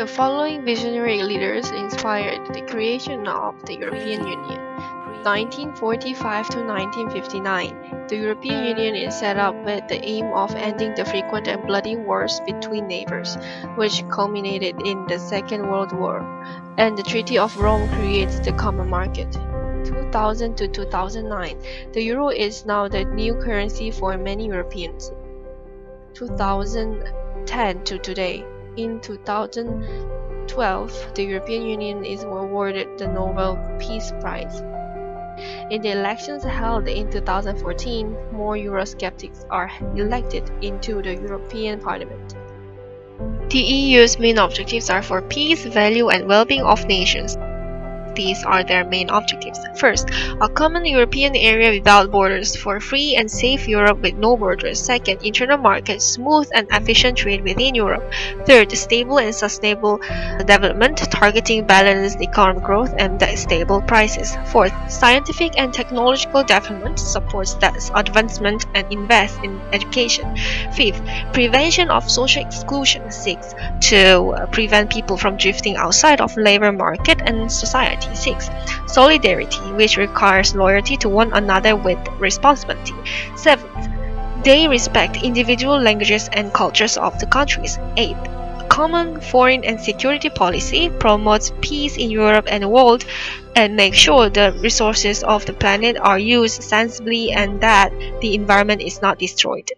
The following visionary leaders inspired the creation of the European Union. 1945 to 1959, the European Union is set up with the aim of ending the frequent and bloody wars between neighbors, which culminated in the Second World War, and the Treaty of Rome creates the common market. 2000 to 2009, the euro is now the new currency for many Europeans. 2010 to today, in 2012, the European Union is awarded the Nobel Peace Prize. In the elections held in 2014, more Eurosceptics are elected into the European Parliament. The EU's main objectives are for peace, value, and well-being of nations. These are their main objectives. First, a common European area without borders for free and safe Europe with no borders. Second, internal market, smooth and efficient trade within Europe. Third, stable and sustainable development, targeting balanced economic growth and stable prices. Fourth, scientific and technological development, supports that advancement and invests in education. Fifth, prevention of social exclusion. Sixth, to prevent people from drifting outside of labor market and society. 6. Solidarity, which requires loyalty to one another with responsibility. 7th, they respect individual languages and cultures of the countries. 8th, common foreign and security policy, promotes peace in Europe and the world, and make sure the resources of the planet are used sensibly and that the environment is not destroyed.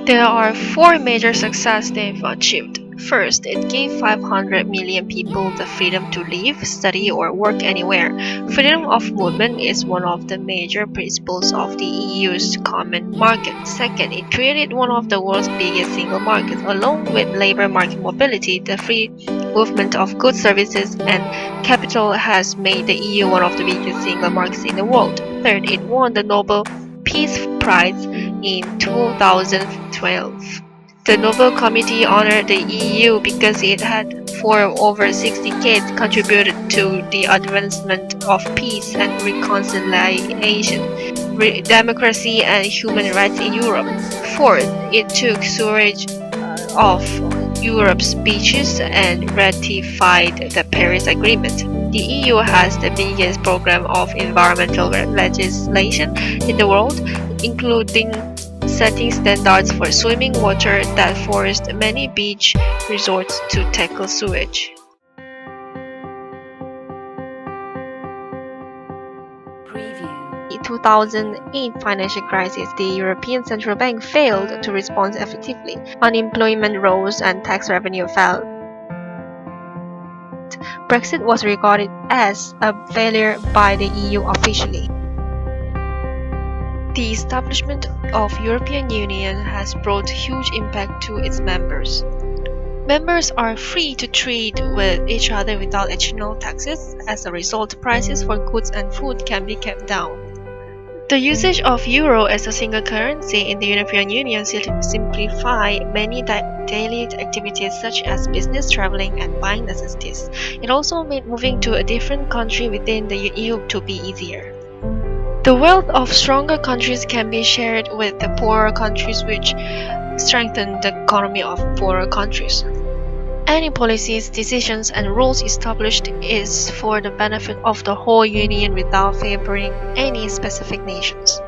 There are 4 major successes they've achieved. First, it gave 500 million people the freedom to live, study, or work anywhere. Freedom of movement is one of the major principles of the EU's common market. Second, it created one of the world's biggest single markets. Along with labor market mobility, the free movement of goods, services, and capital has made the EU one of the biggest single markets in the world. Third, it won the Nobel Peace Prize in 2012. The Nobel Committee honored the EU because it had for over 6 decades contributed to the advancement of peace and reconciliation, democracy, and human rights in Europe. Fourth, it took sewage off Europe's beaches and ratified the Paris Agreement. The EU has the biggest program of environmental legislation in the world, including setting standards for swimming water that forced many beach resorts to tackle sewage. In the 2008 financial crisis, the European Central Bank failed to respond effectively. Unemployment rose and tax revenue fell. Brexit was regarded as a failure by the EU officially. The establishment of European Union has brought huge impact to its members. Members are free to trade with each other without additional taxes. As a result, prices for goods and food can be kept down. The usage of euro as a single currency in the European Union simplify many daily activities such as business, traveling, and buying necessities. It also made moving to a different country within the EU to be easier. The wealth of stronger countries can be shared with the poorer countries, which strengthen the economy of poorer countries. Any policies, decisions, and rules established is for the benefit of the whole Union without favoring any specific nations.